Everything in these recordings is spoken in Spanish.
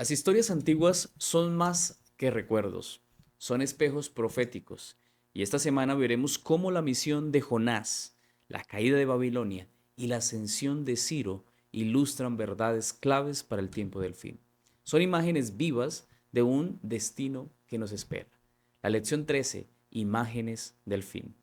Las historias antiguas son más que recuerdos, son espejos proféticos. Y esta semana veremos cómo la misión de Jonás, la caída de Babilonia y la ascensión de Ciro ilustran verdades claves para el tiempo del fin. Son imágenes vivas de un destino que nos espera. La lección 13, imágenes del fin.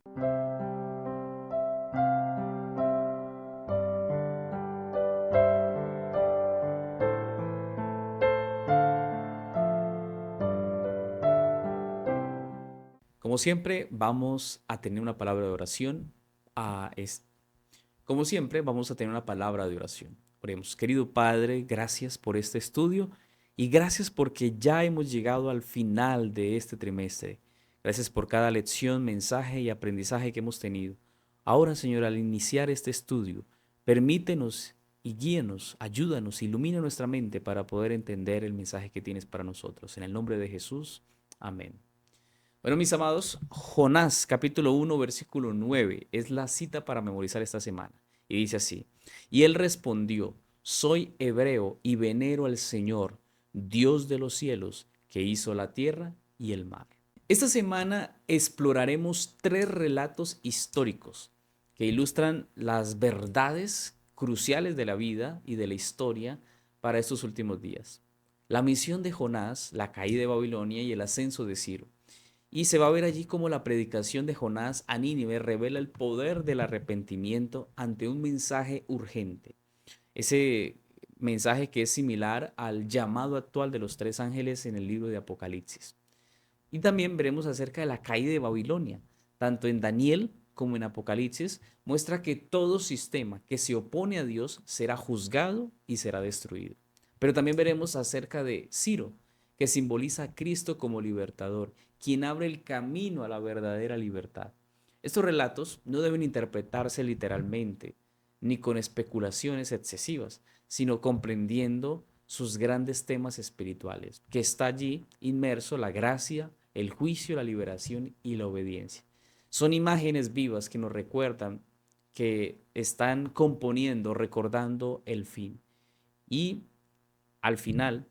Como siempre, vamos a tener una palabra de oración. A es- Como siempre, vamos a tener una palabra de oración. Oremos, querido Padre, gracias por este estudio y gracias porque ya hemos llegado al final de este trimestre. Gracias por cada lección, mensaje y aprendizaje que hemos tenido. Ahora, Señor, al iniciar este estudio, permítenos y guíenos, ayúdanos, ilumina nuestra mente para poder entender el mensaje que tienes para nosotros. En el nombre de Jesús, amén. Bueno, mis amados, Jonás capítulo 1 versículo 9 es la cita para memorizar esta semana. Y dice así, y él respondió, soy hebreo y venero al Señor, Dios de los cielos, que hizo la tierra y el mar. Esta semana exploraremos tres relatos históricos que ilustran las verdades cruciales de la vida y de la historia para estos últimos días. La misión de Jonás, la caída de Babilonia y el ascenso de Ciro. Y se va a ver allí cómo la predicación de Jonás a Nínive revela el poder del arrepentimiento ante un mensaje urgente. Ese mensaje que es similar al llamado actual de los tres ángeles en el libro de Apocalipsis. Y también veremos acerca de la caída de Babilonia. Tanto en Daniel como en Apocalipsis muestra que todo sistema que se opone a Dios será juzgado y será destruido. Pero también veremos acerca de Ciro, que simboliza a Cristo como libertador, quien abre el camino a la verdadera libertad. Estos relatos no deben interpretarse literalmente, ni con especulaciones excesivas, sino comprendiendo sus grandes temas espirituales, que está allí inmerso la gracia, el juicio, la liberación y la obediencia. Son imágenes vivas que nos recuerdan que están componiendo, recordando el fin. Y al final,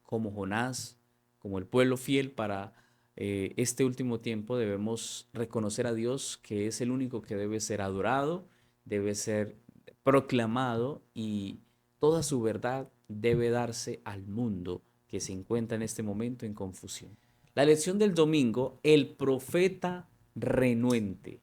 como Jonás, como el pueblo fiel para este último tiempo, debemos reconocer a Dios que es el único que debe ser adorado, debe ser proclamado y toda su verdad debe darse al mundo que se encuentra en este momento en confusión. La lección del domingo, el profeta renuente.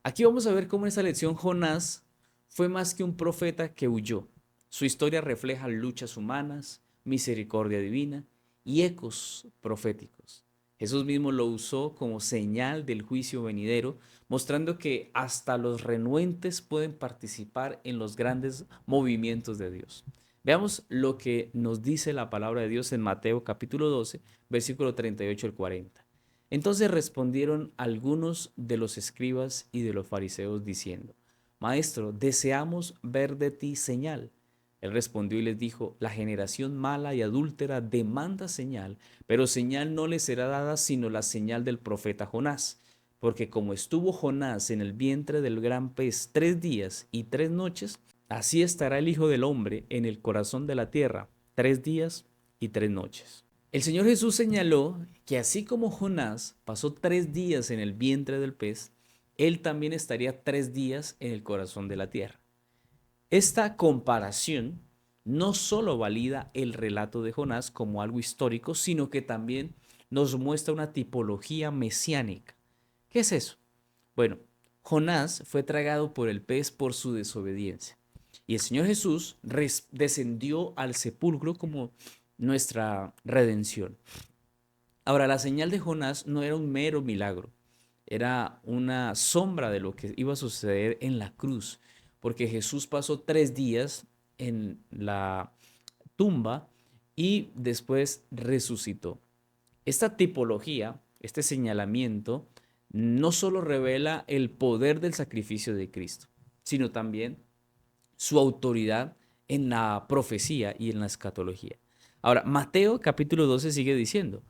Aquí vamos a ver cómo en esta lección Jonás fue más que un profeta que huyó. Su historia refleja luchas humanas, misericordia divina y ecos proféticos. Jesús mismo lo usó como señal del juicio venidero, mostrando que hasta los renuentes pueden participar en los grandes movimientos de Dios. Veamos lo que nos dice la palabra de Dios en Mateo capítulo 12, versículo 38 al 40. Entonces respondieron algunos de los escribas y de los fariseos diciendo, Maestro, deseamos ver de ti señal. Él respondió y les dijo, la generación mala y adúltera demanda señal, pero señal no le será dada sino la señal del profeta Jonás. Porque como estuvo Jonás en el vientre del gran pez 3 días y 3 noches, así estará el Hijo del Hombre en el corazón de la tierra 3 días y 3 noches. El Señor Jesús señaló que así como Jonás pasó 3 días en el vientre del pez, él también estaría 3 días en el corazón de la tierra. Esta comparación no solo valida el relato de Jonás como algo histórico, sino que también nos muestra una tipología mesiánica. ¿Qué es eso? Bueno, Jonás fue tragado por el pez por su desobediencia. Y el Señor Jesús descendió al sepulcro como nuestra redención. Ahora, la señal de Jonás no era un mero milagro, era una sombra de lo que iba a suceder en la cruz, porque Jesús pasó 3 días en la tumba y después resucitó. Esta tipología, este señalamiento, no solo revela el poder del sacrificio de Cristo, sino también su autoridad en la profecía y en la escatología. Ahora, Mateo capítulo 12 sigue diciendo,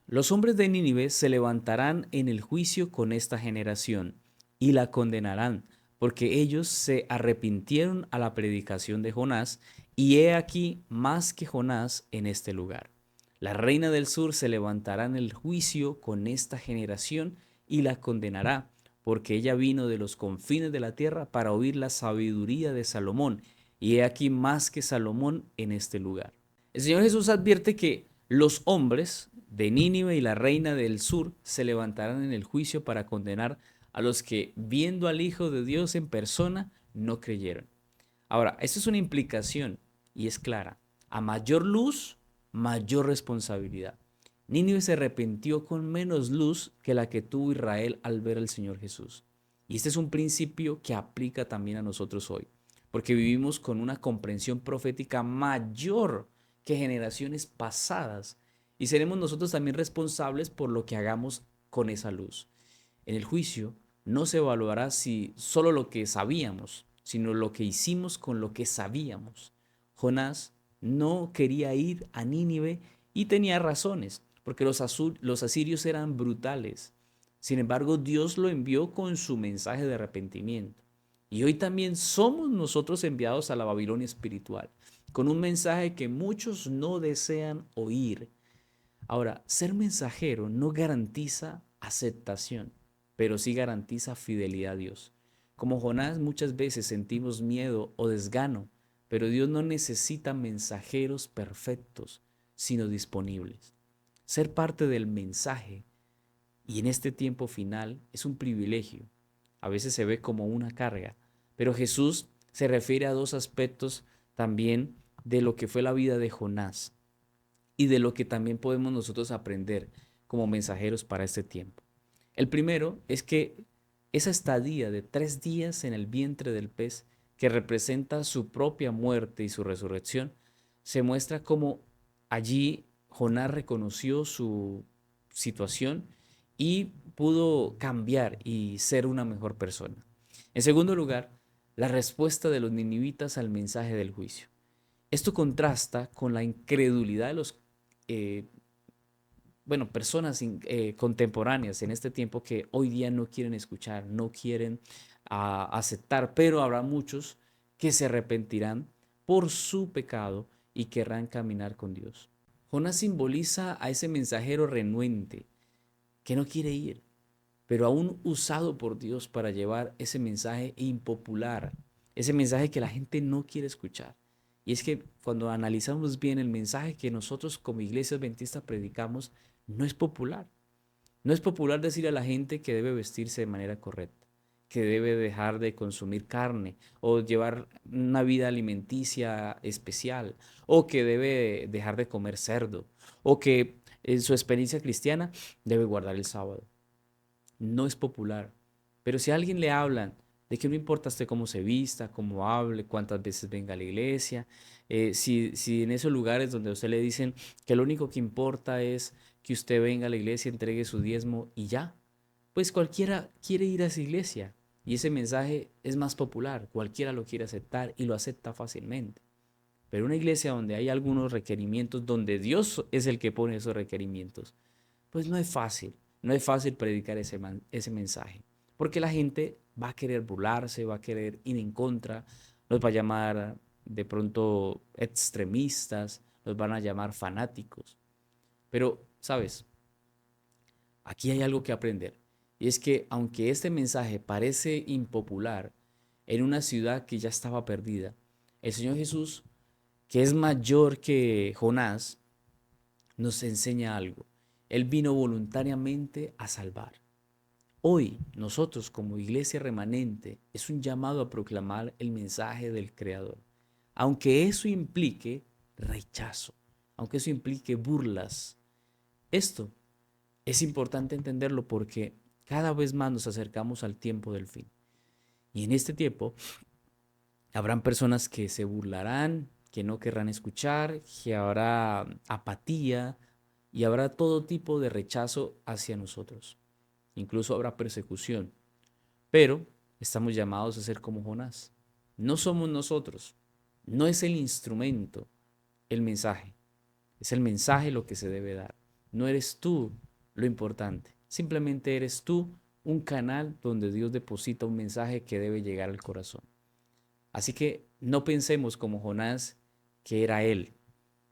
los hombres de Nínive se levantarán en el juicio con esta generación y la condenarán, porque ellos se arrepintieron a la predicación de Jonás Y he aquí más que Jonás en este lugar. La reina del sur se levantará en el juicio con esta generación y la condenará, porque ella vino de los confines de la tierra para oír la sabiduría de Salomón. Y he aquí más que Salomón en este lugar. El Señor Jesús advierte que los hombres de Nínive y la reina del sur se levantarán en el juicio para condenar a los que, viendo al Hijo de Dios en persona, no creyeron. Ahora, esto es una implicación y es clara. A mayor luz, mayor responsabilidad. Nínive se arrepintió con menos luz que la que tuvo Israel al ver al Señor Jesús. Y este es un principio que aplica también a nosotros hoy, porque vivimos con una comprensión profética mayor que generaciones pasadas y seremos nosotros también responsables por lo que hagamos con esa luz. En el juicio no se evaluará si solo lo que sabíamos, sino lo que hicimos con lo que sabíamos. Jonás no quería ir a Nínive y tenía razones, porque los asirios eran brutales. Sin embargo, Dios lo envió con su mensaje de arrepentimiento. Y hoy también somos nosotros enviados a la Babilonia espiritual, con un mensaje que muchos no desean oír. Ahora, ser mensajero no garantiza aceptación, pero sí garantiza fidelidad a Dios. Como Jonás, muchas veces sentimos miedo o desgano, pero Dios no necesita mensajeros perfectos, sino disponibles. Ser parte del mensaje y en este tiempo final es un privilegio. A veces se ve como una carga, pero Jesús se refiere a dos aspectos también de lo que fue la vida de Jonás y de lo que también podemos nosotros aprender como mensajeros para este tiempo. El primero es que esa estadía de 3 días en el vientre del pez, que representa su propia muerte y su resurrección, se muestra como allí Jonás reconoció su situación y pudo cambiar y ser una mejor persona. En segundo lugar, la respuesta de los ninivitas al mensaje del juicio. Esto contrasta con la incredulidad de los eh, personas contemporáneas en este tiempo que hoy día no quieren escuchar, no quieren aceptar, pero habrá muchos que se arrepentirán por su pecado y querrán caminar con Dios. Jonás simboliza a ese mensajero renuente que no quiere ir, pero aún usado por Dios para llevar ese mensaje impopular, ese mensaje que la gente no quiere escuchar. Y es que cuando analizamos bien el mensaje que nosotros como iglesia adventista predicamos, no es popular. No es popular decir a la gente que debe vestirse de manera correcta, que debe dejar de consumir carne o llevar una vida alimenticia especial, o que debe dejar de comer cerdo, o que en su experiencia cristiana debe guardar el sábado. No es popular. Pero si a alguien le hablan de que no importa usted cómo se vista, cómo hable, cuántas veces venga a la iglesia, si en esos lugares donde a usted le dicen que lo único que importa es que usted venga a la iglesia, entregue su diezmo y ya, pues cualquiera quiere ir a esa iglesia y ese mensaje es más popular, cualquiera lo quiere aceptar y lo acepta fácilmente. Pero una iglesia donde hay algunos requerimientos, donde Dios es el que pone esos requerimientos, pues no es fácil, no es fácil predicar ese mensaje, porque la gente va a querer burlarse, va a querer ir en contra, nos va a llamar de pronto extremistas, nos van a llamar fanáticos. Pero, ¿sabes? Aquí hay algo que aprender. Y es que aunque este mensaje parece impopular en una ciudad que ya estaba perdida, el Señor Jesús, que es mayor que Jonás, nos enseña algo. Él vino voluntariamente a salvar. Hoy nosotros como iglesia remanente es un llamado a proclamar el mensaje del Creador. Aunque eso implique rechazo, aunque eso implique burlas, esto es importante entenderlo porque cada vez más nos acercamos al tiempo del fin. Y en este tiempo habrán personas que se burlarán, que no querrán escuchar, que habrá apatía y habrá todo tipo de rechazo hacia nosotros. Incluso habrá persecución. Pero estamos llamados a ser como Jonás. No somos nosotros. No es el instrumento, el mensaje. Es el mensaje lo que se debe dar. No eres tú lo importante. Simplemente eres tú un canal donde Dios deposita un mensaje que debe llegar al corazón. Así que no pensemos como Jonás que era él.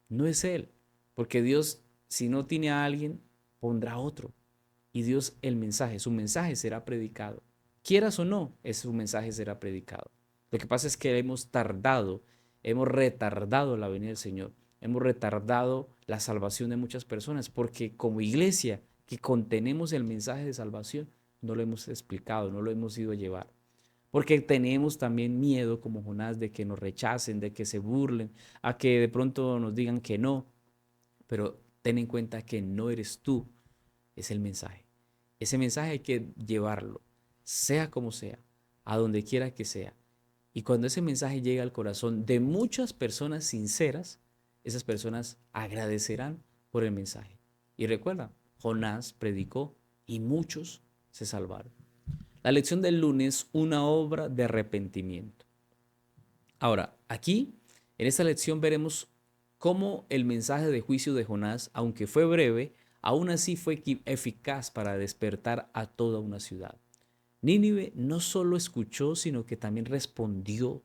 No es él, porque Dios, si no tiene a alguien, pondrá otro. Y Dios, su mensaje será predicado. Quieras o no, su mensaje será predicado. Lo que pasa es que hemos retardado la venida del Señor, hemos retardado la salvación de muchas personas, porque como iglesia que contenemos el mensaje de salvación, no lo hemos explicado, no lo hemos ido a llevar. Porque tenemos también miedo, como Jonás, de que nos rechacen, de que se burlen, a que de pronto nos digan que no. Pero ten en cuenta que no eres tú, es el mensaje. Ese mensaje hay que llevarlo, sea como sea, a donde quiera que sea. Y cuando ese mensaje llega al corazón de muchas personas sinceras, esas personas agradecerán por el mensaje. Y recuerda, Jonás predicó y muchos se salvaron. La lección del lunes, una obra de arrepentimiento. Ahora, aquí, en esta lección veremos cómo el mensaje de juicio de Jonás, aunque fue breve, aún así fue eficaz para despertar a toda una ciudad. Nínive no solo escuchó, sino que también respondió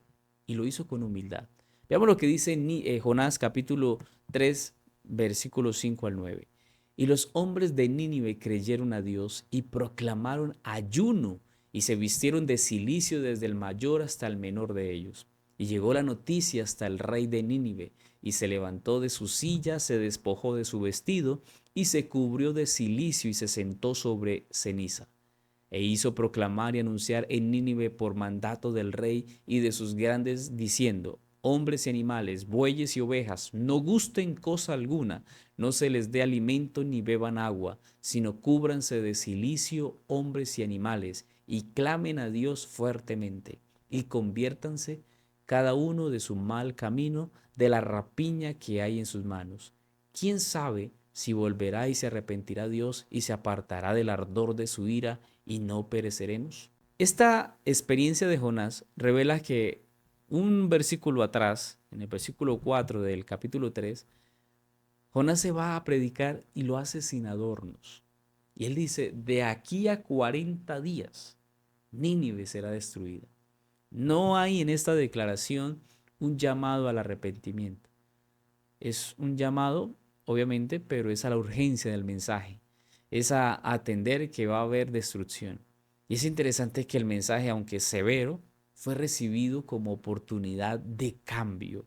y lo hizo con humildad. Veamos lo que dice Jonás capítulo 3, versículos 5 al 9. Y los hombres de Nínive creyeron a Dios y proclamaron ayuno y se vistieron de cilicio desde el mayor hasta el menor de ellos. Y llegó la noticia hasta el rey de Nínive, y se levantó de su silla, se despojó de su vestido, y se cubrió de cilicio y se sentó sobre ceniza. E hizo proclamar y anunciar en Nínive por mandato del rey y de sus grandes, diciendo: hombres y animales, bueyes y ovejas, no gusten cosa alguna, no se les dé alimento ni beban agua, sino cúbranse de cilicio hombres y animales, y clamen a Dios fuertemente, y conviértanse cada uno de su mal camino, de la rapiña que hay en sus manos. ¿Quién sabe si volverá y se arrepentirá Dios y se apartará del ardor de su ira y no pereceremos? Esta experiencia de Jonás revela que un versículo atrás, en el versículo 4 del capítulo 3, Jonás se va a predicar y lo hace sin adornos. Y él dice: de aquí a 40 días, Nínive será destruida. No hay en esta declaración un llamado al arrepentimiento. Es un llamado, obviamente, pero es a la urgencia del mensaje. Es a atender que va a haber destrucción. Y es interesante que el mensaje, aunque severo, fue recibido como oportunidad de cambio.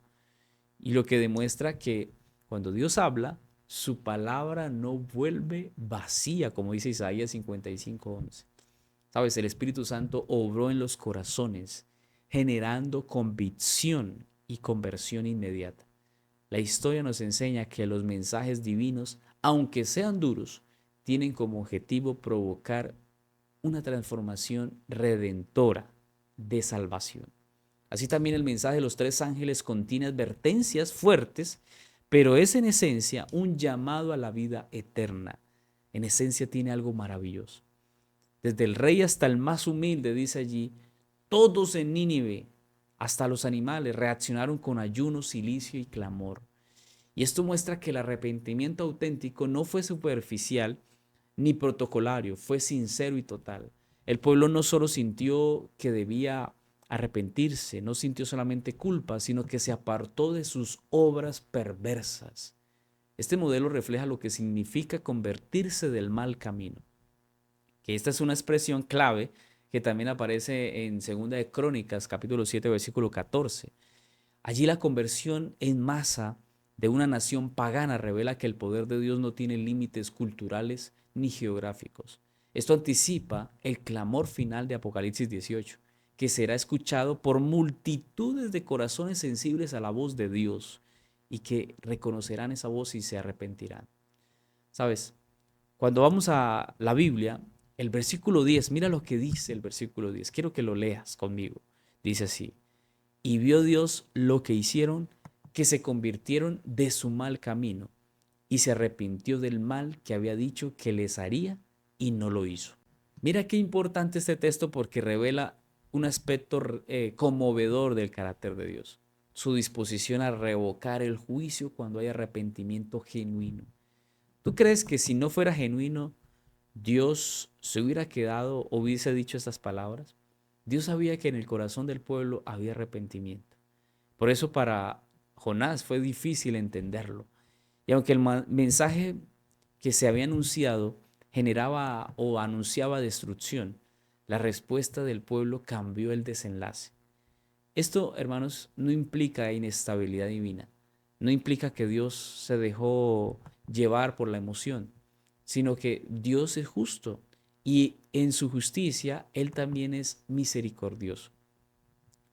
Y lo que demuestra que cuando Dios habla, su palabra no vuelve vacía, como dice Isaías 55:11. Sabes, el Espíritu Santo obró en los corazones, generando convicción y conversión inmediata. La historia nos enseña que los mensajes divinos, aunque sean duros, tienen como objetivo provocar una transformación redentora de salvación. Así también el mensaje de los tres ángeles contiene advertencias fuertes, pero es en esencia un llamado a la vida eterna. En esencia tiene algo maravilloso. Desde el rey hasta el más humilde, dice allí, todos en Nínive, hasta los animales, reaccionaron con ayuno, cilicio y clamor. Y esto muestra que el arrepentimiento auténtico no fue superficial ni protocolario, fue sincero y total. El pueblo no solo sintió que debía arrepentirse, no sintió solamente culpa, sino que se apartó de sus obras perversas. Este modelo refleja lo que significa convertirse del mal camino, que esta es una expresión clave que también aparece en Segunda de Crónicas, capítulo 7, versículo 14. Allí la conversión en masa de una nación pagana revela que el poder de Dios no tiene límites culturales ni geográficos. Esto anticipa el clamor final de Apocalipsis 18, que será escuchado por multitudes de corazones sensibles a la voz de Dios y que reconocerán esa voz y se arrepentirán. ¿Sabes? Cuando vamos a la Biblia, el versículo 10, mira lo que dice el versículo 10. Quiero que lo leas conmigo. Dice así: y vio Dios lo que hicieron, que se convirtieron de su mal camino, y se arrepintió del mal que había dicho que les haría, y no lo hizo. Mira qué importante este texto, porque revela un aspecto conmovedor del carácter de Dios. Su disposición a revocar el juicio cuando hay arrepentimiento genuino. ¿Tú crees que si no fuera genuino, Dios se hubiera quedado o hubiese dicho estas palabras? Dios sabía que en el corazón del pueblo había arrepentimiento. Por eso para Jonás fue difícil entenderlo. Y aunque el mensaje que se había anunciado generaba o anunciaba destrucción, la respuesta del pueblo cambió el desenlace. Esto, hermanos, no implica inestabilidad divina, no implica que Dios se dejó llevar por la emoción, sino que Dios es justo y en su justicia Él también es misericordioso.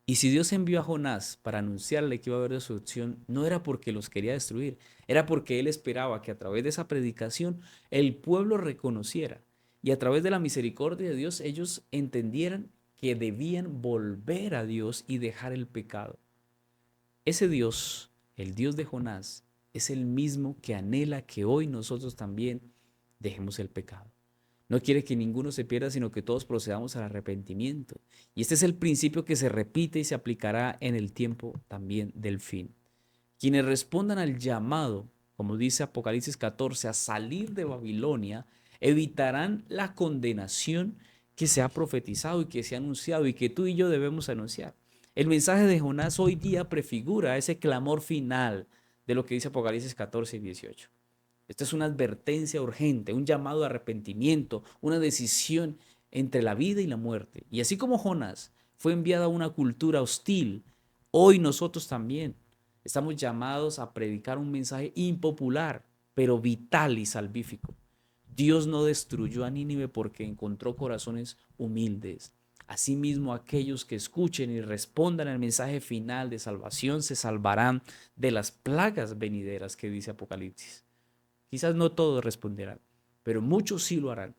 Y si Dios envió a Jonás para anunciarle que iba a haber destrucción, no era porque los quería destruir, era porque Él esperaba que a través de esa predicación el pueblo reconociera y a través de la misericordia de Dios ellos entendieran que debían volver a Dios y dejar el pecado. Ese Dios, el Dios de Jonás, es el mismo que anhela que hoy nosotros también dejemos el pecado. No quiere que ninguno se pierda, sino que todos procedamos al arrepentimiento. Y este es el principio que se repite y se aplicará en el tiempo también del fin. Quienes respondan al llamado, como dice Apocalipsis 14, a salir de Babilonia, evitarán la condenación que se ha profetizado y que se ha anunciado y que tú y yo debemos anunciar. El mensaje de Jonás hoy día prefigura ese clamor final de lo que dice Apocalipsis 14 y 18. Esta es una advertencia urgente, un llamado a arrepentimiento, una decisión entre la vida y la muerte. Y así como Jonás fue enviado a una cultura hostil, hoy nosotros también estamos llamados a predicar un mensaje impopular, pero vital y salvífico. Dios no destruyó a Nínive porque encontró corazones humildes. Asimismo, aquellos que escuchen y respondan al mensaje final de salvación se salvarán de las plagas venideras que dice Apocalipsis. Quizás no todos responderán, pero muchos sí lo harán.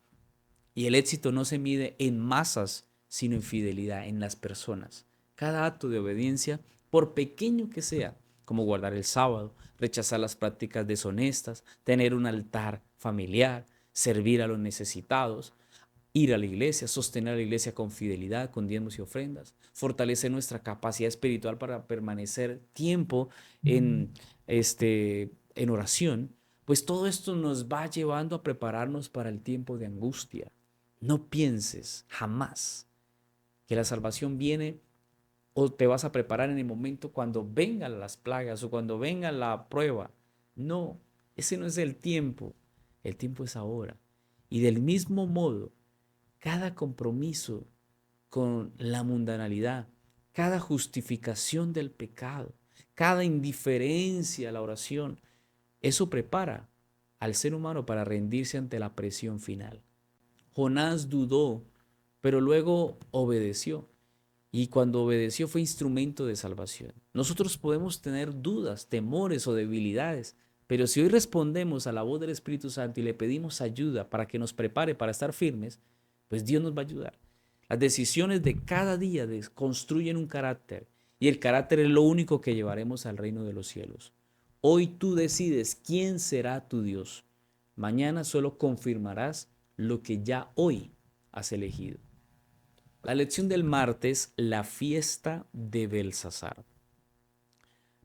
Y el éxito no se mide en masas, sino en fidelidad, en las personas. Cada acto de obediencia, por pequeño que sea, como guardar el sábado, rechazar las prácticas deshonestas, tener un altar familiar, servir a los necesitados, ir a la iglesia, sostener a la iglesia con fidelidad, con diezmos y ofrendas, fortalecer nuestra capacidad espiritual para permanecer tiempo en, en oración, pues todo esto nos va llevando a prepararnos para el tiempo de angustia. No pienses jamás que la salvación viene o te vas a preparar en el momento cuando vengan las plagas o cuando venga la prueba. No, ese no es el tiempo es ahora. Y del mismo modo, cada compromiso con la mundanalidad, cada justificación del pecado, cada indiferencia a la oración, eso prepara al ser humano para rendirse ante la presión final. Jonás dudó, pero luego obedeció. Y cuando obedeció fue instrumento de salvación. Nosotros podemos tener dudas, temores o debilidades, pero si hoy respondemos a la voz del Espíritu Santo y le pedimos ayuda para que nos prepare para estar firmes, pues Dios nos va a ayudar. Las decisiones de cada día construyen un carácter y el carácter es lo único que llevaremos al reino de los cielos. Hoy tú decides quién será tu Dios. Mañana solo confirmarás lo que ya hoy has elegido. La lección del martes, la fiesta de Belsasar.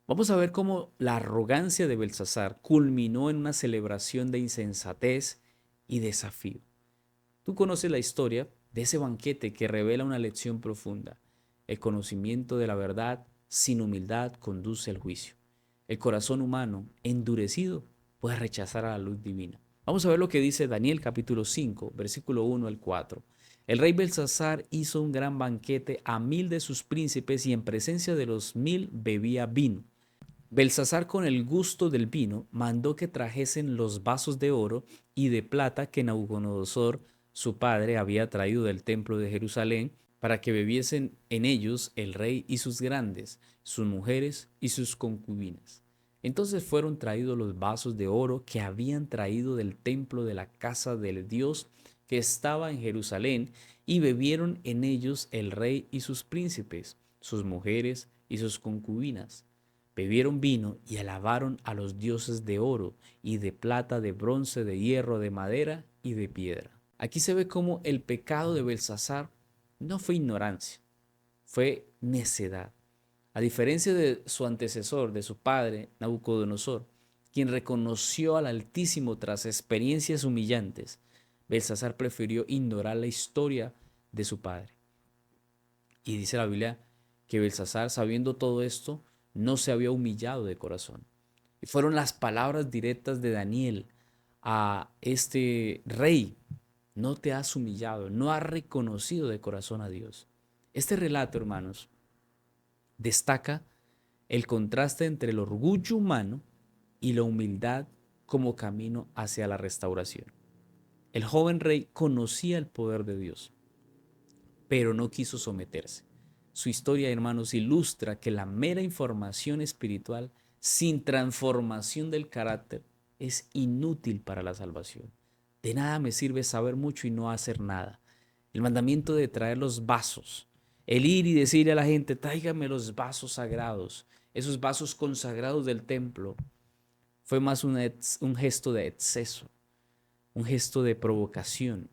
Vamos a ver cómo la arrogancia de Belsasar culminó en una celebración de insensatez y desafío. Tú conoces la historia de ese banquete que revela una lección profunda. El conocimiento de la verdad sin humildad conduce al juicio. El corazón humano endurecido puede rechazar a la luz divina. Vamos a ver lo que dice Daniel capítulo 5, versículo 1 al 4. El rey Belsasar hizo un gran banquete a 1000 de sus príncipes y en presencia de los 1000 bebía vino. Belsasar, con el gusto del vino, mandó que trajesen los vasos de oro y de plata que Nabucodonosor, su padre, había traído del templo de Jerusalén, para que bebiesen en ellos el rey y sus grandes, sus mujeres y sus concubinas. Entonces fueron traídos los vasos de oro que habían traído del templo de la casa del Dios que estaba en Jerusalén, y bebieron en ellos el rey y sus príncipes, sus mujeres y sus concubinas. Bebieron vino y alabaron a los dioses de oro y de plata, de bronce, de hierro, de madera y de piedra. Aquí se ve cómo el pecado de Belsasar no fue ignorancia, fue necedad. A diferencia de su antecesor, de su padre, Nabucodonosor, quien reconoció al Altísimo tras experiencias humillantes, Belsasar prefirió ignorar la historia de su padre. Y dice la Biblia que Belsasar, sabiendo todo esto, no se había humillado de corazón. Y fueron las palabras directas de Daniel a este rey: no te has humillado, no has reconocido de corazón a Dios. Este relato, hermanos, destaca el contraste entre el orgullo humano y la humildad como camino hacia la restauración. El joven rey conocía el poder de Dios, pero no quiso someterse. Su historia, hermanos, ilustra que la mera información espiritual sin transformación del carácter es inútil para la salvación. De nada me sirve saber mucho y no hacer nada. El mandamiento de traer los vasos, el ir y decirle a la gente: tráigame los vasos sagrados, esos vasos consagrados del templo, fue más un gesto de exceso, un gesto de provocación.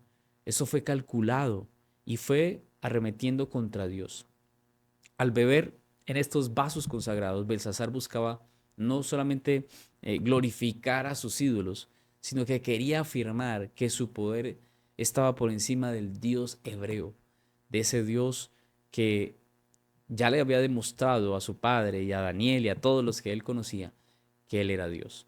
Eso fue calculado y fue arremetiendo contra Dios. Al beber en estos vasos consagrados, Belsasar buscaba no solamente glorificar a sus ídolos, sino que quería afirmar que su poder estaba por encima del Dios hebreo, de ese Dios que ya le había demostrado a su padre y a Daniel y a todos los que él conocía que él era Dios.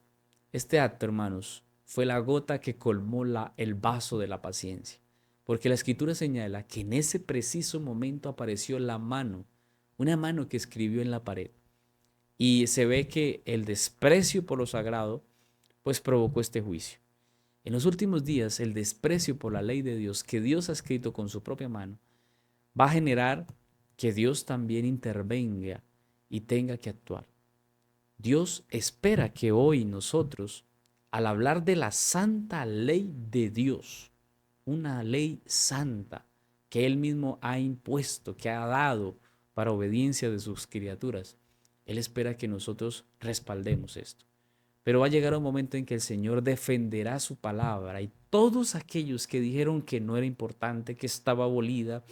Este acto, hermanos, fue la gota que colmó el vaso de la paciencia, porque la escritura señala que en ese preciso momento apareció la mano, una mano que escribió en la pared. Y se ve que el desprecio por lo sagrado pues provocó este juicio. En los últimos días, el desprecio por la ley de Dios que Dios ha escrito con su propia mano va a generar que Dios también intervenga y tenga que actuar. Dios espera que hoy nosotros, al hablar de la santa ley de Dios, una ley santa que Él mismo ha impuesto, que ha dado para obediencia de sus criaturas, Él espera que nosotros respaldemos esto. Pero va a llegar un momento en que el Señor defenderá su palabra y todos aquellos que dijeron que no era importante, que estaba abolida,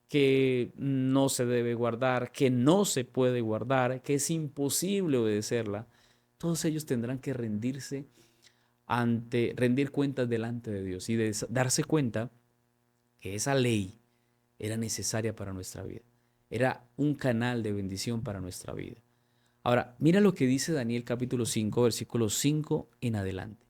que no se debe guardar, que no se puede guardar, que es imposible obedecerla, todos ellos tendrán que rendir cuentas delante de Dios y darse cuenta que esa ley era necesaria para nuestra vida, era un canal de bendición para nuestra vida. Ahora, mira lo que dice Daniel capítulo 5, versículos 5 en adelante.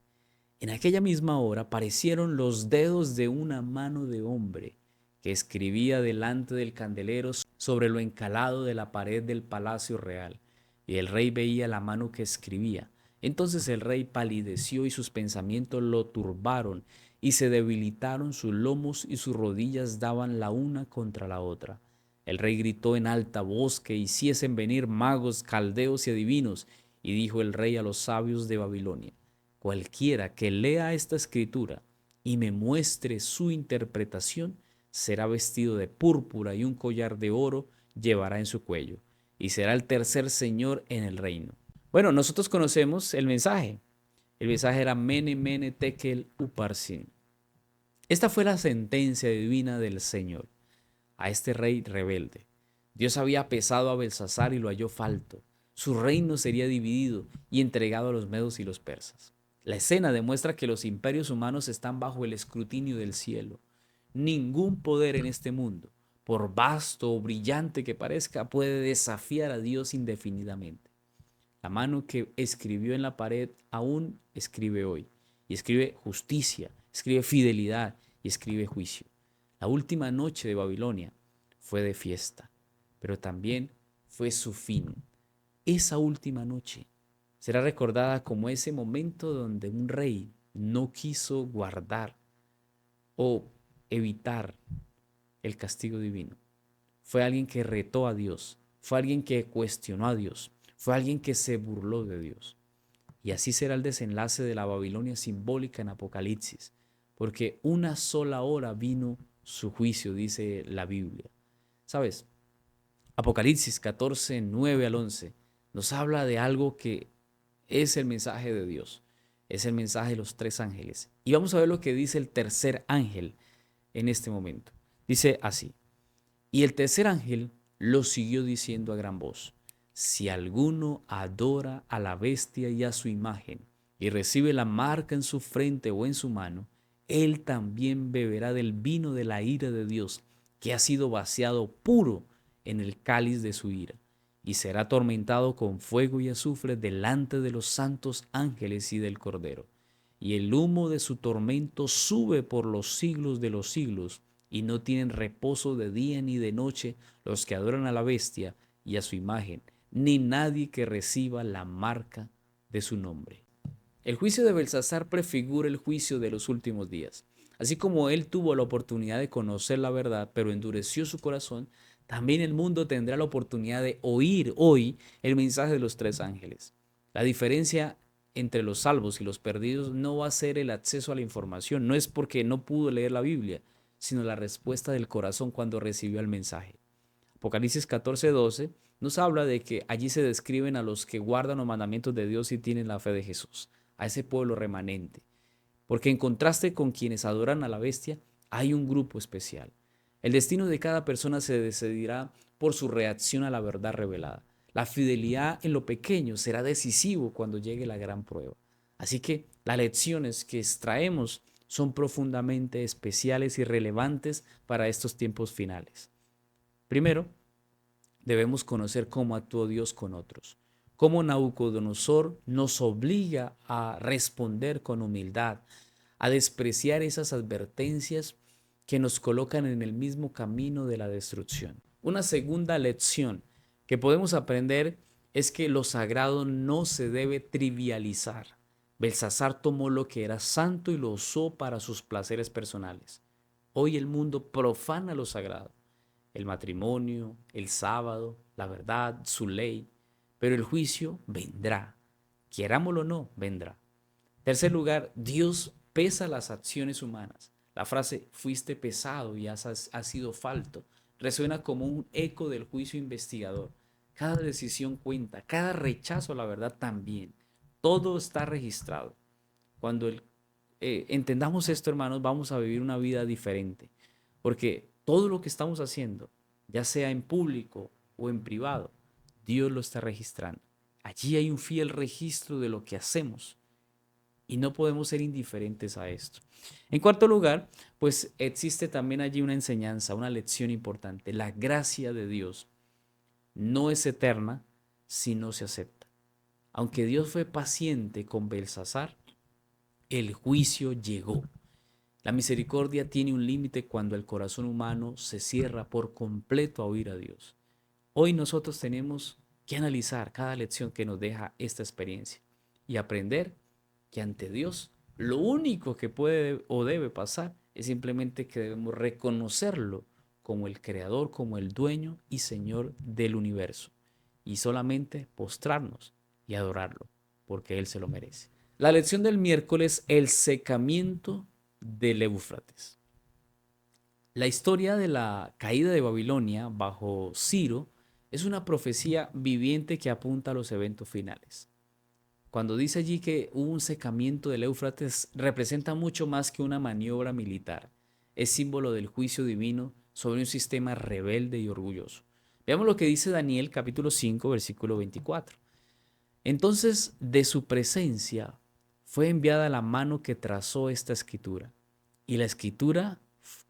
En aquella misma hora aparecieron los dedos de una mano de hombre que escribía delante del candelero sobre lo encalado de la pared del palacio real. Y el rey veía la mano que escribía. Entonces el rey palideció y sus pensamientos lo turbaron y se debilitaron sus lomos y sus rodillas daban la una contra la otra. El rey gritó en alta voz que hiciesen venir magos, caldeos y adivinos, y dijo el rey a los sabios de Babilonia: cualquiera que lea esta escritura y me muestre su interpretación, será vestido de púrpura y un collar de oro llevará en su cuello, y será el tercer señor en el reino. Bueno, nosotros conocemos el mensaje. El mensaje era Mene, Mene, Tekel, Uparsin. Esta fue la sentencia divina del Señor a este rey rebelde. Dios había pesado a Belsasar y lo halló falto. Su reino sería dividido y entregado a los medos y los persas. La escena demuestra que los imperios humanos están bajo el escrutinio del cielo. Ningún poder en este mundo, por vasto o brillante que parezca, puede desafiar a Dios indefinidamente. La mano que escribió en la pared aún escribe hoy, y escribe justicia, escribe fidelidad y escribe juicio. La última noche de Babilonia fue de fiesta, pero también fue su fin. Esa última noche será recordada como ese momento donde un rey no quiso guardar o evitar el castigo divino. Fue alguien que retó a Dios, fue alguien que cuestionó a Dios, fue alguien que se burló de Dios. Y así será el desenlace de la Babilonia simbólica en Apocalipsis, porque una sola hora vino su juicio, dice la Biblia. ¿Sabes? Apocalipsis 14, 9 al 11 nos habla de algo que es el mensaje de Dios, es el mensaje de los tres ángeles. Y vamos a ver lo que dice el tercer ángel en este momento. Dice así: y el tercer ángel lo siguió diciendo a gran voz: si alguno adora a la bestia y a su imagen, y recibe la marca en su frente o en su mano, él también beberá del vino de la ira de Dios, que ha sido vaciado puro en el cáliz de su ira. y será atormentado con fuego y azufre delante de los santos ángeles y del Cordero. Y el humo de su tormento sube por los siglos de los siglos, y no tienen reposo de día ni de noche los que adoran a la bestia y a su imagen, ni nadie que reciba la marca de su nombre. El juicio de Belsasar prefigura el juicio de los últimos días. Así como él tuvo la oportunidad de conocer la verdad, pero endureció su corazón, también el mundo tendrá la oportunidad de oír hoy el mensaje de los tres ángeles. La diferencia entre los salvos y los perdidos no va a ser el acceso a la información, no es porque no pudo leer la Biblia, sino la respuesta del corazón cuando recibió el mensaje. Apocalipsis 14:12 nos habla de que allí se describen a los que guardan los mandamientos de Dios y tienen la fe de Jesús, a ese pueblo remanente. Porque en contraste con quienes adoran a la bestia, hay un grupo especial. El destino de cada persona se decidirá por su reacción a la verdad revelada. La fidelidad en lo pequeño será decisivo cuando llegue la gran prueba. Así que las lecciones que extraemos son profundamente especiales y relevantes para estos tiempos finales. Primero, debemos conocer cómo actuó Dios con otros. Cómo Nabucodonosor nos obliga a responder con humildad, a despreciar esas advertencias que nos colocan en el mismo camino de la destrucción. Una segunda lección que podemos aprender es que lo sagrado no se debe trivializar. Belsasar tomó lo que era santo y lo usó para sus placeres personales. Hoy el mundo profana lo sagrado, el matrimonio, el sábado, la verdad, su ley, pero el juicio vendrá, querámoslo o no, vendrá. Tercer lugar, Dios pesa las acciones humanas. La frase fuiste pesado y has sido falto resuena como un eco del juicio investigador. Cada decisión cuenta, cada rechazo a la verdad también. Todo está registrado. Cuando entendamos esto, hermanos, vamos a vivir una vida diferente. Porque todo lo que estamos haciendo, ya sea en público o en privado, Dios lo está registrando. Allí hay un fiel registro de lo que hacemos y no podemos ser indiferentes a esto. En cuarto lugar, pues existe también allí una enseñanza, una lección importante. La gracia de Dios no es eterna si no se acepta. Aunque Dios fue paciente con Belsasar, el juicio llegó. La misericordia tiene un límite cuando el corazón humano se cierra por completo a oír a Dios. Hoy nosotros tenemos que analizar cada lección que nos deja esta experiencia y aprender que ante Dios lo único que puede o debe pasar es simplemente que debemos reconocerlo como el creador, como el dueño y señor del universo y solamente postrarnos y adorarlo porque Él se lo merece. La lección del miércoles, el secamiento del Éufrates. La historia de la caída de Babilonia bajo Ciro es una profecía viviente que apunta a los eventos finales. Cuando dice allí que hubo un secamiento del Éufrates, representa mucho más que una maniobra militar. Es símbolo del juicio divino sobre un sistema rebelde y orgulloso. Veamos lo que dice Daniel capítulo 5, versículo 24. Entonces de su presencia fue enviada la mano que trazó esta escritura. Y la escritura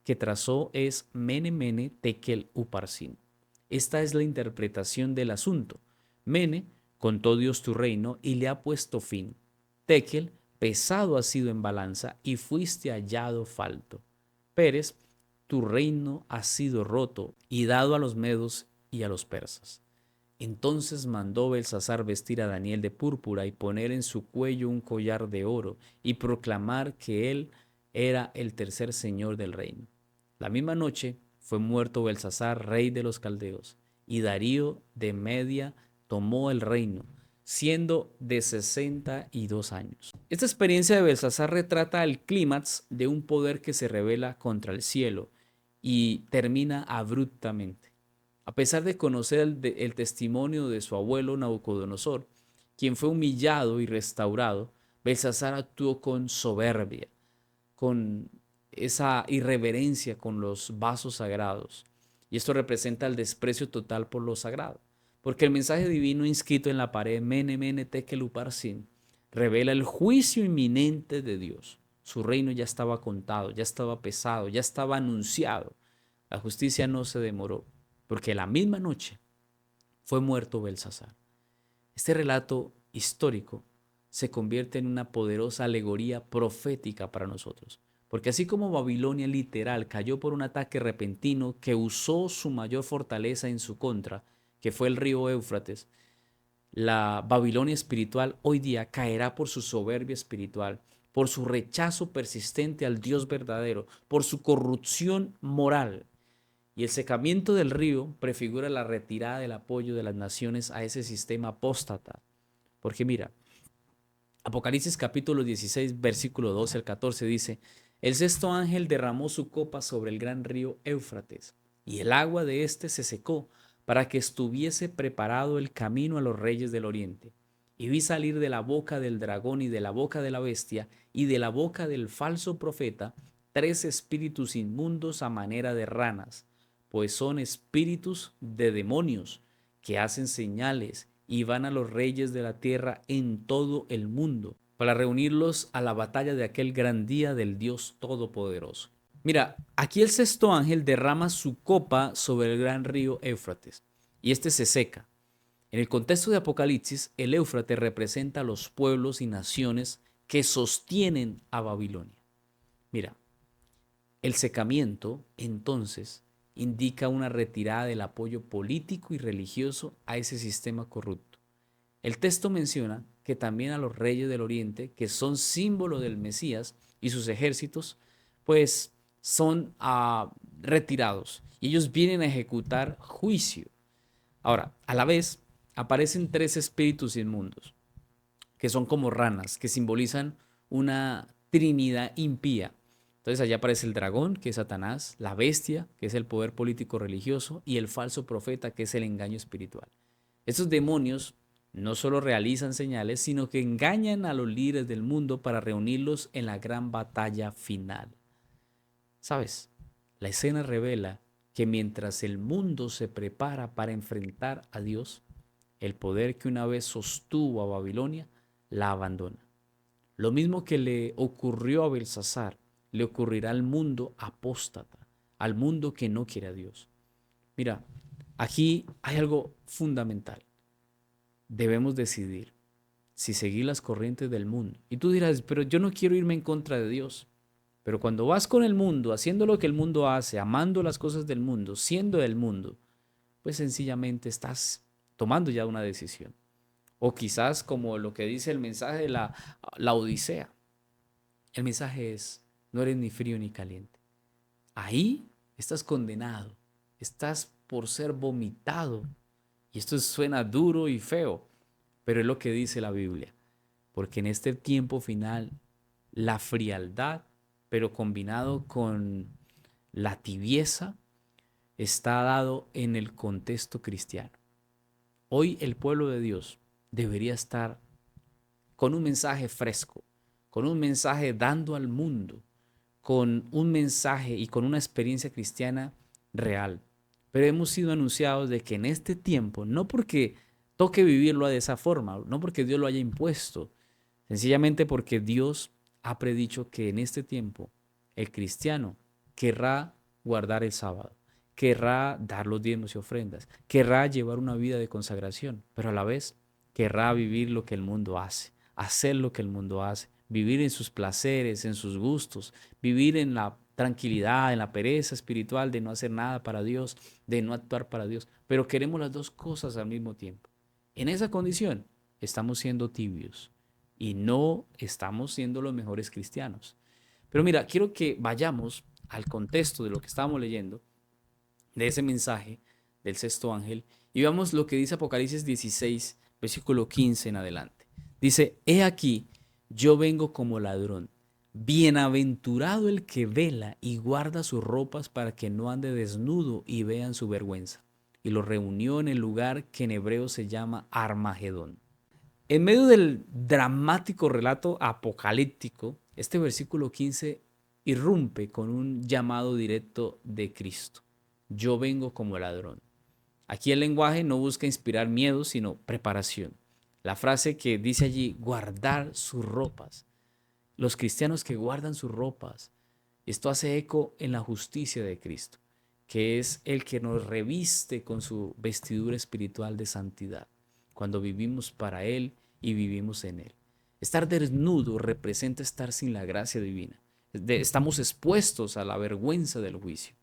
que trazó es Mene Mene Tekel Uparsin. Esta es la interpretación del asunto. Mene, contó Dios tu reino y le ha puesto fin. Tekel, pesado has sido en balanza y fuiste hallado falto. Pérez, tu reino ha sido roto y dado a los medos y a los persas. Entonces mandó Belsasar vestir a Daniel de púrpura y poner en su cuello un collar de oro y proclamar que él era el tercer señor del reino. La misma noche fue muerto Belsasar, rey de los caldeos, y Darío de Media tomó el reino, siendo de 62 años. Esta experiencia de Belsasar retrata el clímax de un poder que se revela contra el cielo y termina abruptamente. A pesar de conocer el testimonio de su abuelo Nabucodonosor, quien fue humillado y restaurado, Belsasar actuó con soberbia, con esa irreverencia con los vasos sagrados. Y esto representa el desprecio total por lo sagrado. Porque el mensaje divino inscrito en la pared, Mene, Mene, Tekel, Uparsin, revela el juicio inminente de Dios. Su reino ya estaba contado, ya estaba pesado, ya estaba anunciado. La justicia no se demoró, porque la misma noche fue muerto Belsasar. Este relato histórico se convierte en una poderosa alegoría profética para nosotros. Porque así como Babilonia literal cayó por un ataque repentino que usó su mayor fortaleza en su contra, que fue el río Éufrates, la Babilonia espiritual hoy día caerá por su soberbia espiritual, por su rechazo persistente al Dios verdadero, por su corrupción moral. Y el secamiento del río prefigura la retirada del apoyo de las naciones a ese sistema apóstata. Porque mira, Apocalipsis capítulo 16, versículo 12 al 14 dice: el sexto ángel derramó su copa sobre el gran río Éufrates, y el agua de éste se secó, para que estuviese preparado el camino a los reyes del oriente. Y vi salir de la boca del dragón y de la boca de la bestia y de la boca del falso profeta 3 espíritus inmundos a manera de ranas, pues son espíritus de demonios que hacen señales y van a los reyes de la tierra en todo el mundo para reunirlos a la batalla de aquel gran día del Dios Todopoderoso. Mira, aquí el sexto ángel derrama su copa sobre el gran río Éufrates y este se seca. En el contexto de Apocalipsis, el Éufrates representa a los pueblos y naciones que sostienen a Babilonia. Mira, el secamiento, entonces, indica una retirada del apoyo político y religioso a ese sistema corrupto. El texto menciona que también a los reyes del oriente, que son símbolo del Mesías y sus ejércitos, pues son retirados y ellos vienen a ejecutar juicio. Ahora, a la vez, aparecen 3 espíritus inmundos, que son como ranas, que simbolizan una trinidad impía. Entonces allá aparece el dragón, que es Satanás, la bestia, que es el poder político religioso, y el falso profeta, que es el engaño espiritual. Estos demonios no solo realizan señales, sino que engañan a los líderes del mundo para reunirlos en la gran batalla final. ¿Sabes? La escena revela que mientras el mundo se prepara para enfrentar a Dios, el poder que una vez sostuvo a Babilonia la abandona. Lo mismo que le ocurrió a Belsasar, le ocurrirá al mundo apóstata, al mundo que no quiere a Dios. Mira, aquí hay algo fundamental. Debemos decidir si seguir las corrientes del mundo. Y tú dirás, pero yo no quiero irme en contra de Dios. Pero cuando vas con el mundo, haciendo lo que el mundo hace, amando las cosas del mundo, siendo del mundo, pues sencillamente estás tomando ya una decisión. O quizás como lo que dice el mensaje de la Odisea. El mensaje es, no eres ni frío ni caliente. Ahí estás condenado, estás por ser vomitado. Y esto suena duro y feo, pero es lo que dice la Biblia. Porque en este tiempo final, la frialdad, pero combinado con la tibieza, está dado en el contexto cristiano. Hoy el pueblo de Dios debería estar con un mensaje fresco, con un mensaje dando al mundo, con un mensaje y con una experiencia cristiana real. Pero hemos sido anunciados de que en este tiempo, no porque toque vivirlo de esa forma, no porque Dios lo haya impuesto, sencillamente porque Dios ha predicho que en este tiempo el cristiano querrá guardar el sábado, querrá dar los diezmos y ofrendas, querrá llevar una vida de consagración, pero a la vez querrá vivir lo que el mundo hace, hacer lo que el mundo hace, vivir en sus placeres, en sus gustos, vivir en la tranquilidad, en la pereza espiritual de no hacer nada para Dios, de no actuar para Dios, pero queremos las dos cosas al mismo tiempo. En esa condición estamos siendo tibios y no estamos siendo los mejores cristianos. Pero mira, quiero que vayamos al contexto de lo que estábamos leyendo, de ese mensaje del sexto ángel, y veamos lo que dice Apocalipsis 16, versículo 15 en adelante. Dice, he aquí, yo vengo como ladrón. Bienaventurado el que vela y guarda sus ropas para que no ande desnudo y vean su vergüenza. Y lo reunió en el lugar que en hebreo se llama Armagedón. En medio del dramático relato apocalíptico, este versículo 15 irrumpe con un llamado directo de Cristo. Yo vengo como ladrón. Aquí el lenguaje no busca inspirar miedo, sino preparación. La frase que dice allí, guardar sus ropas. Los cristianos que guardan sus ropas. Esto hace eco en la justicia de Cristo. que es el que nos reviste con su vestidura espiritual de santidad, cuando vivimos para Él y vivimos en Él. Estar desnudo representa estar sin la gracia divina. Estamos expuestos a la vergüenza del juicio.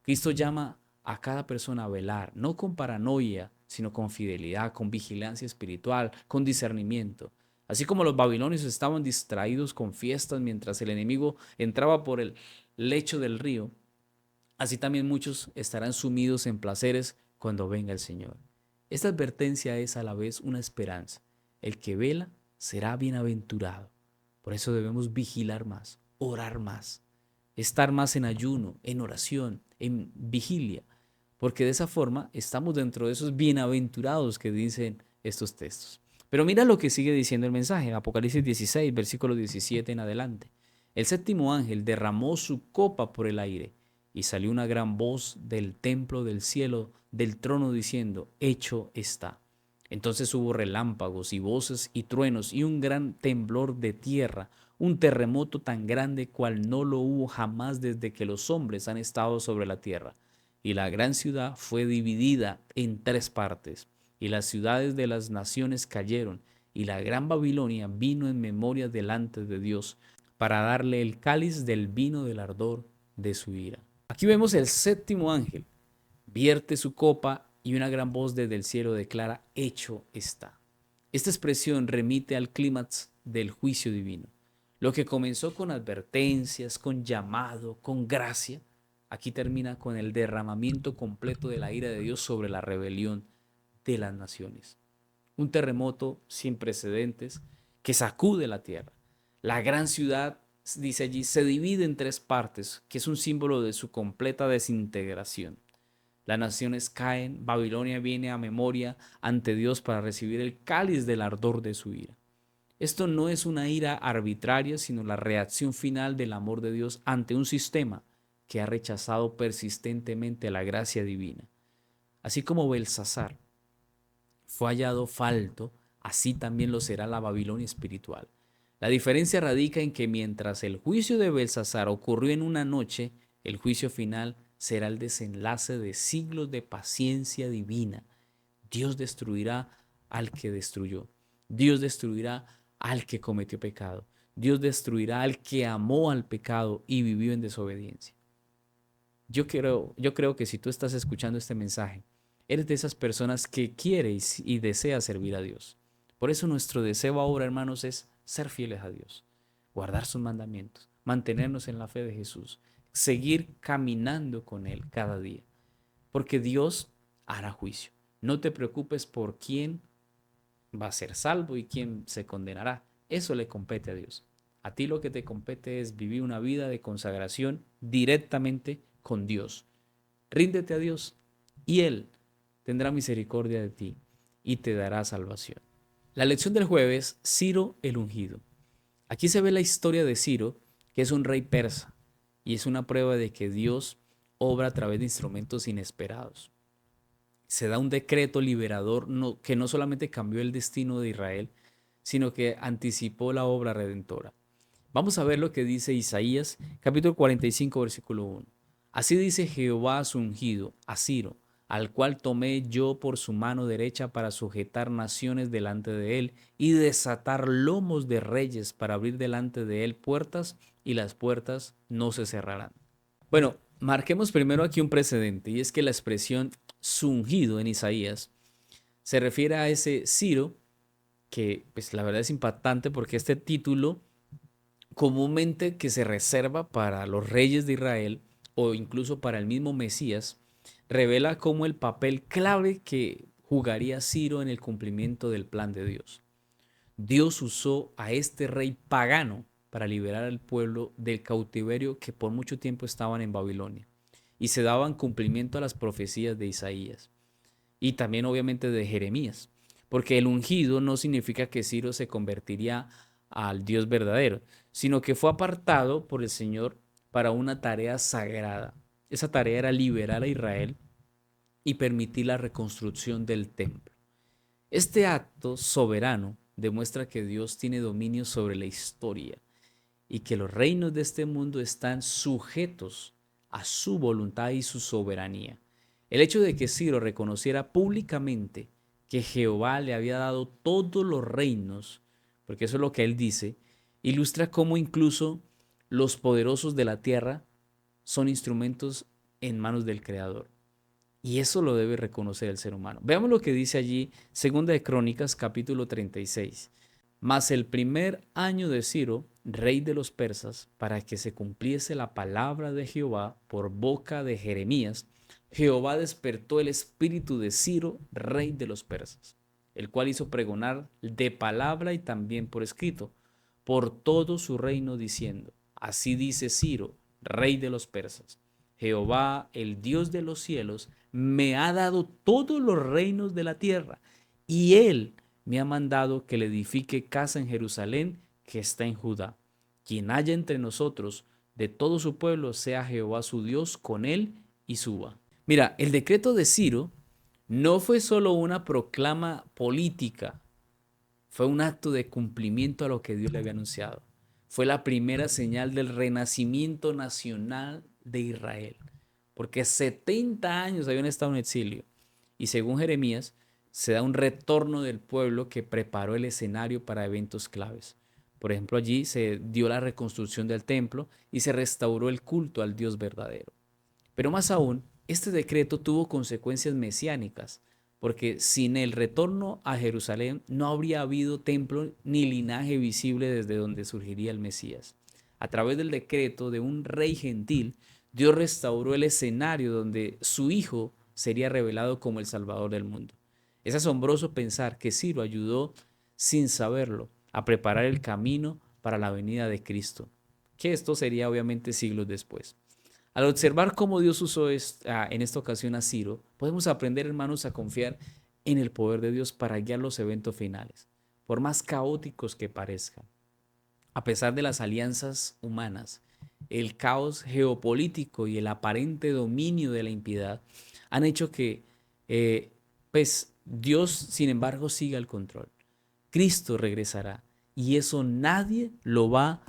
Cristo llama a cada persona a velar, no con paranoia, sino con fidelidad, con vigilancia espiritual, con discernimiento. Así como los babilonios estaban distraídos con fiestas mientras el enemigo entraba por el lecho del río, así también muchos estarán sumidos en placeres cuando venga el Señor. Esta advertencia es a la vez una esperanza. El que vela será bienaventurado. Por eso debemos vigilar más, orar más, estar más en ayuno, en oración, en vigilia, porque de esa forma estamos dentro de esos bienaventurados que dicen estos textos. Pero mira lo que sigue diciendo el mensaje, Apocalipsis 16, versículo 17 en adelante. El séptimo ángel derramó su copa por el aire y salió una gran voz del templo del cielo, del trono, diciendo, hecho está. Entonces hubo relámpagos y voces y truenos y un gran temblor de tierra, un terremoto tan grande cual no lo hubo jamás desde que los hombres han estado sobre la tierra. Y la gran ciudad fue dividida en tres partes, y las ciudades de las naciones cayeron, y la gran Babilonia vino en memoria delante de Dios, para darle el cáliz del vino del ardor de su ira. Aquí vemos el séptimo ángel, vierte su copa y una gran voz desde el cielo declara, hecho está. Esta expresión remite al clímax del juicio divino. Lo que comenzó con advertencias, con llamado, con gracia, aquí termina con el derramamiento completo de la ira de Dios sobre la rebelión de las naciones. Un terremoto sin precedentes que sacude la tierra. La gran ciudad, dice allí, se divide en tres partes, que es un símbolo de su completa desintegración. Las naciones caen, Babilonia viene a memoria ante Dios para recibir el cáliz del ardor de su ira. Esto no es una ira arbitraria, sino la reacción final del amor de Dios ante un sistema que ha rechazado persistentemente la gracia divina. Así como Belsasar fue hallado falto, así también lo será la Babilonia espiritual. La diferencia radica en que mientras el juicio de Belsasar ocurrió en una noche, el juicio final será el desenlace de siglos de paciencia divina. Dios destruirá al que destruyó. Dios destruirá al que cometió pecado. Dios destruirá al que amó al pecado y vivió en desobediencia. Yo creo que si tú estás escuchando este mensaje, eres de esas personas que quiere y desea servir a Dios. Por eso nuestro deseo ahora, hermanos, es ser fieles a Dios, guardar sus mandamientos, mantenernos en la fe de Jesús, seguir caminando con Él cada día, porque Dios hará juicio. No te preocupes por quién va a ser salvo y quién se condenará. Eso le compete a Dios. A ti lo que te compete es vivir una vida de consagración directamente con Dios. Ríndete a Dios y Él tendrá misericordia de ti y te dará salvación. La lección del jueves, Ciro el ungido. Aquí se ve la historia de Ciro, que es un rey persa, y es una prueba de que Dios obra a través de instrumentos inesperados. Se da un decreto liberador que no solamente cambió el destino de Israel, sino que anticipó la obra redentora. Vamos a ver lo que dice Isaías, capítulo 45, versículo 1. Así dice Jehová a su ungido, a Ciro, al cual tomé yo por su mano derecha para sujetar naciones delante de él y desatar lomos de reyes para abrir delante de él puertas y las puertas no se cerrarán. Bueno, marquemos primero aquí un precedente y es que la expresión su ungido en Isaías se refiere a ese Ciro que pues la verdad es impactante porque este título comúnmente que se reserva para los reyes de Israel o incluso para el mismo Mesías, revela cómo el papel clave que jugaría Ciro en el cumplimiento del plan de Dios. Dios usó a este rey pagano para liberar al pueblo del cautiverio que por mucho tiempo estaban en Babilonia y se daban cumplimiento a las profecías de Isaías y también obviamente de Jeremías, porque el ungido no significa que Ciro se convertiría al Dios verdadero, sino que fue apartado por el Señor para una tarea sagrada. Esa tarea era liberar a Israel y permitir la reconstrucción del templo. Este acto soberano demuestra que Dios tiene dominio sobre la historia y que los reinos de este mundo están sujetos a su voluntad y su soberanía. El hecho de que Ciro reconociera públicamente que Jehová le había dado todos los reinos, porque eso es lo que él dice, ilustra cómo incluso los poderosos de la tierra son instrumentos en manos del Creador. Y eso lo debe reconocer el ser humano. Veamos lo que dice allí, Segunda de Crónicas, capítulo 36. Mas el primer año de Ciro, rey de los persas, para que se cumpliese la palabra de Jehová por boca de Jeremías, Jehová despertó el espíritu de Ciro, rey de los persas, el cual hizo pregonar de palabra y también por escrito, por todo su reino, diciendo: así dice Ciro, rey de los persas: Jehová, el Dios de los cielos, me ha dado todos los reinos de la tierra, y él me ha mandado que le edifique casa en Jerusalén, que está en Judá. Quien haya entre nosotros de todo su pueblo, sea Jehová su Dios con él y suba. Mira, el decreto de Ciro no fue solo una proclama política, fue un acto de cumplimiento a lo que Dios le había anunciado. Fue la primera señal del renacimiento nacional de Israel, porque 70 años habían estado en exilio. Y según Jeremías, se da un retorno del pueblo que preparó el escenario para eventos claves. Por ejemplo, allí se dio la reconstrucción del templo y se restauró el culto al Dios verdadero. Pero más aún, este decreto tuvo consecuencias mesiánicas, porque sin el retorno a Jerusalén no habría habido templo ni linaje visible desde donde surgiría el Mesías. A través del decreto de un rey gentil, Dios restauró el escenario donde su Hijo sería revelado como el Salvador del mundo. Es asombroso pensar que Ciro ayudó, sin saberlo, a preparar el camino para la venida de Cristo, que esto sería obviamente siglos después. Al observar cómo Dios usó en esta ocasión a Ciro, podemos aprender, hermanos, a confiar en el poder de Dios para guiar los eventos finales, por más caóticos que parezcan. A pesar de las alianzas humanas, el caos geopolítico y el aparente dominio de la impiedad han hecho que Dios, sin embargo, siga el control. Cristo regresará y eso nadie lo va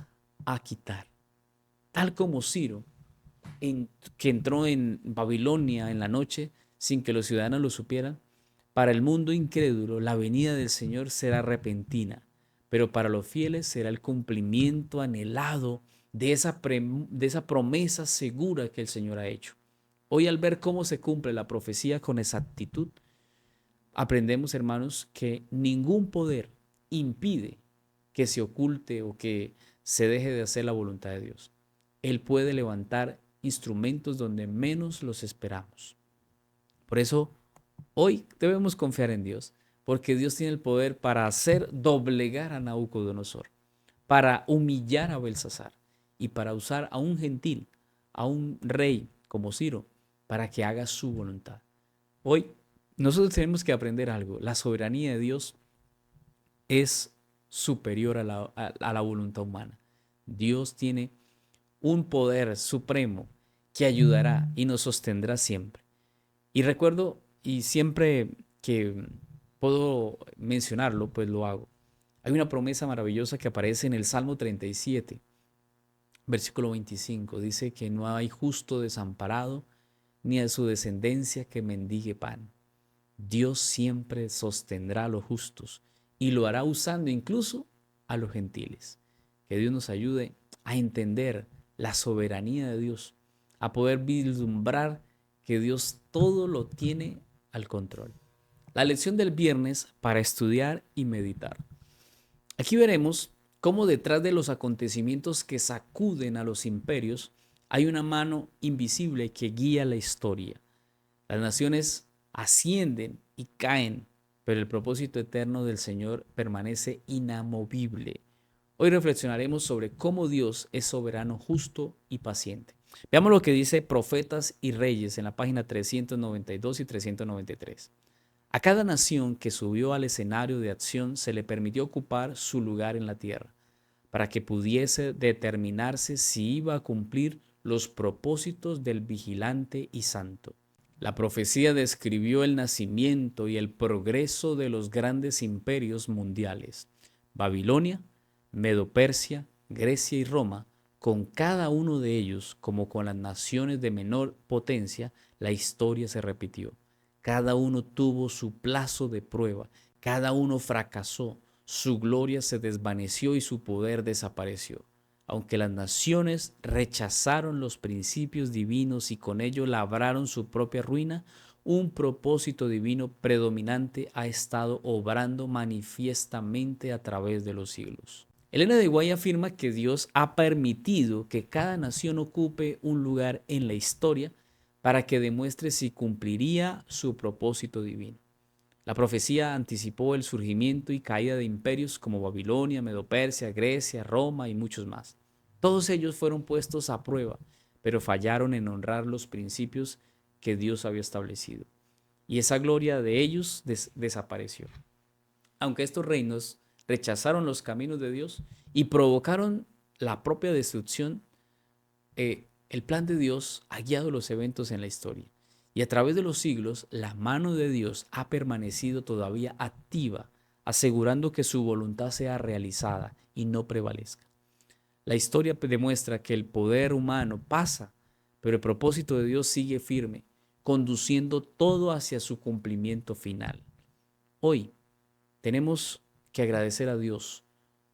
a quitar. Tal como Ciro, que entró en Babilonia en la noche sin que los ciudadanos lo supieran, para el mundo incrédulo la venida del Señor será repentina, pero para los fieles será el cumplimiento anhelado de esa promesa segura que el Señor ha hecho. Hoy, al ver cómo se cumple la profecía con exactitud, aprendemos, hermanos, que ningún poder impide que se oculte o que se deje de hacer la voluntad de Dios. Él puede levantar instrumentos donde menos los esperamos. Por eso, hoy debemos confiar en Dios, porque Dios tiene el poder para hacer doblegar a Nabucodonosor, para humillar a Belsasar y para usar a un gentil, a un rey como Ciro, para que haga su voluntad. Hoy nosotros tenemos que aprender algo. La soberanía de Dios es superior a la voluntad humana. Dios tiene un poder supremo que ayudará y nos sostendrá siempre. Y recuerdo, y siempre que puedo mencionarlo, pues lo hago. Hay una promesa maravillosa que aparece en el Salmo 37, versículo 25. Dice que no hay justo desamparado, ni a su descendencia que mendigue pan. Dios siempre sostendrá a los justos y lo hará usando incluso a los gentiles. Que Dios nos ayude a entender la soberanía de Dios, a poder vislumbrar que Dios todo lo tiene al control. La lección del viernes para estudiar y meditar. Aquí veremos cómo detrás de los acontecimientos que sacuden a los imperios hay una mano invisible que guía la historia. Las naciones ascienden y caen, pero el propósito eterno del Señor permanece inamovible. Hoy reflexionaremos sobre cómo Dios es soberano, justo y paciente. Veamos lo que dice Profetas y Reyes en la página 392 y 393. A cada nación que subió al escenario de acción se le permitió ocupar su lugar en la tierra, para que pudiese determinarse si iba a cumplir los propósitos del vigilante y santo. La profecía describió el nacimiento y el progreso de los grandes imperios mundiales: Babilonia, Medo-Persia, Grecia y Roma, con cada uno de ellos, como con las naciones de menor potencia, la historia se repitió. Cada uno tuvo su plazo de prueba, cada uno fracasó, su gloria se desvaneció y su poder desapareció. Aunque las naciones rechazaron los principios divinos y con ello labraron su propia ruina, un propósito divino predominante ha estado obrando manifiestamente a través de los siglos. Elena de White afirma que Dios ha permitido que cada nación ocupe un lugar en la historia para que demuestre si cumpliría su propósito divino. La profecía anticipó el surgimiento y caída de imperios como Babilonia, Medo-Persia, Grecia, Roma y muchos más. Todos ellos fueron puestos a prueba, pero fallaron en honrar los principios que Dios había establecido. Y esa gloria de ellos desapareció. Aunque estos reinos rechazaron los caminos de Dios y provocaron la propia destrucción, el plan de Dios ha guiado los eventos en la historia. Y a través de los siglos, la mano de Dios ha permanecido todavía activa, asegurando que su voluntad sea realizada y no prevalezca. La historia demuestra que el poder humano pasa, pero el propósito de Dios sigue firme, conduciendo todo hacia su cumplimiento final. Hoy tenemos que agradecer a Dios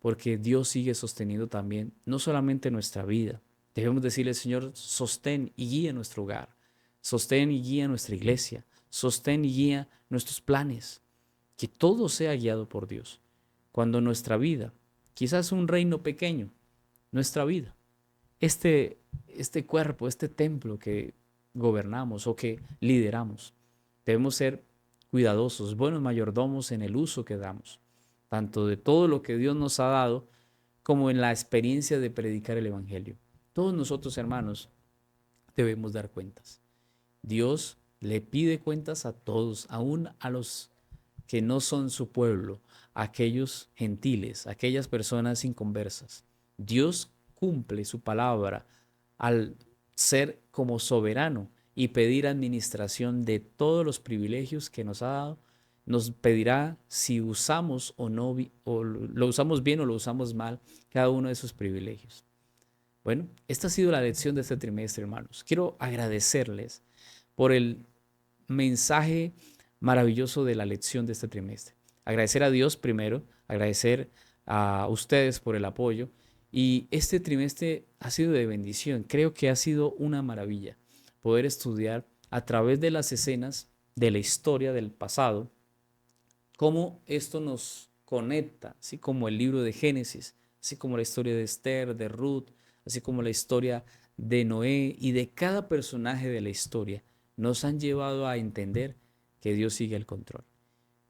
porque Dios sigue sosteniendo también no solamente nuestra vida. Debemos decirle, Señor, sostén y guía nuestro hogar, sostén y guía nuestra iglesia, sostén y guía nuestros planes, que todo sea guiado por Dios. Cuando nuestra vida, quizás un reino pequeño, nuestra vida, este cuerpo, este templo que gobernamos o que lideramos, debemos ser cuidadosos, buenos mayordomos en el uso que damos, tanto de todo lo que Dios nos ha dado, como en la experiencia de predicar el Evangelio. Todos nosotros, hermanos, debemos dar cuentas. Dios le pide cuentas a todos, aún a los que no son su pueblo, a aquellos gentiles, a aquellas personas inconversas. Dios cumple su palabra al ser como soberano y pedir administración de todos los privilegios que nos ha dado. Nos pedirá si usamos o no, o lo usamos bien o lo usamos mal, cada uno de esos privilegios. Bueno, esta ha sido la lección de este trimestre, hermanos. Quiero agradecerles por el mensaje maravilloso de la lección de este trimestre. Agradecer a Dios primero, agradecer a ustedes por el apoyo. Y este trimestre ha sido de bendición. Creo que ha sido una maravilla poder estudiar a través de las escenas de la historia del pasado, cómo esto nos conecta, así como el libro de Génesis, así como la historia de Esther, de Ruth, así como la historia de Noé y de cada personaje de la historia, nos han llevado a entender que Dios sigue el control.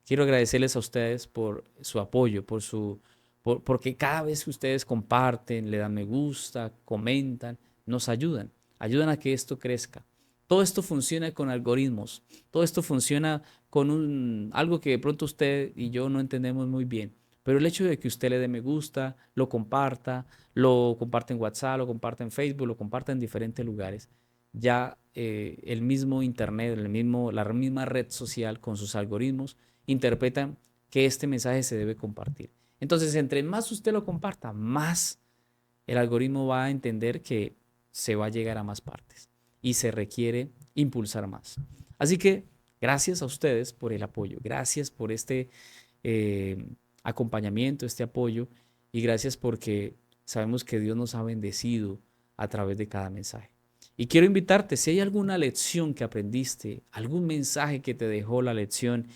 Quiero agradecerles a ustedes por su apoyo, porque cada vez que ustedes comparten, le dan me gusta, comentan, nos ayudan a que esto crezca. Todo esto funciona con algoritmos, todo esto funciona con algo que de pronto usted y yo no entendemos muy bien. Pero el hecho de que usted le dé me gusta, lo comparta en WhatsApp, lo comparta en Facebook, lo comparta en diferentes lugares, ya el mismo Internet, la misma red social con sus algoritmos interpretan que este mensaje se debe compartir. Entonces, entre más usted lo comparta, más el algoritmo va a entender que se va a llegar a más partes y se requiere impulsar más. Así que gracias a ustedes por el apoyo, gracias por este eh, acompañamiento, este apoyo, y gracias porque sabemos que Dios nos ha bendecido a través de cada mensaje. Y quiero invitarte, si hay alguna lección que aprendiste, algún mensaje que te dejó la lección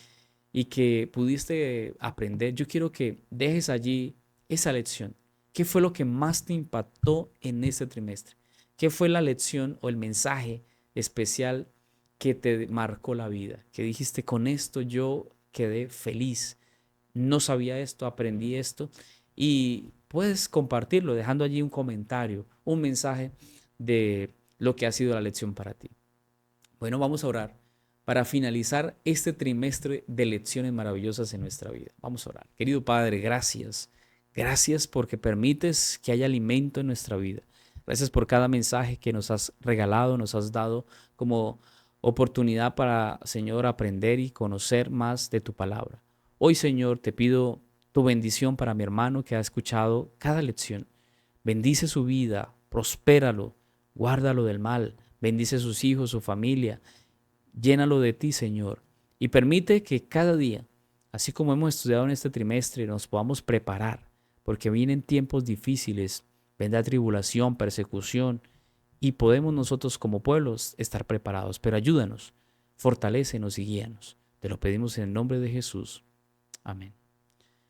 y que pudiste aprender, yo quiero que dejes allí esa lección. ¿Qué fue lo que más te impactó en este trimestre? ¿Qué fue la lección o el mensaje especial que te marcó la vida? Que dijiste, con esto yo quedé feliz, no sabía esto, aprendí esto, y puedes compartirlo dejando allí un comentario, un mensaje de lo que ha sido la lección para ti. Bueno, vamos a orar para finalizar este trimestre de lecciones maravillosas en nuestra vida. Vamos a orar. Querido Padre, gracias. Gracias porque permites que haya alimento en nuestra vida. Gracias por cada mensaje que nos has regalado, nos has dado como oportunidad para, Señor, aprender y conocer más de tu palabra. Hoy, Señor, te pido tu bendición para mi hermano que ha escuchado cada lección. Bendice su vida, prospéralo, guárdalo del mal, bendice a sus hijos, su familia, llénalo de ti, Señor, y permite que cada día, así como hemos estudiado en este trimestre, nos podamos preparar, porque vienen tiempos difíciles, vendrá tribulación, persecución, y podemos nosotros como pueblos estar preparados, pero ayúdanos, fortalécenos y guíanos. Te lo pedimos en el nombre de Jesús. Amén.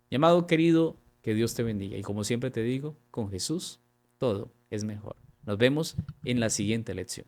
Mi amado querido, que Dios te bendiga. Y como siempre te digo, con Jesús todo es mejor. Nos vemos en la siguiente lección.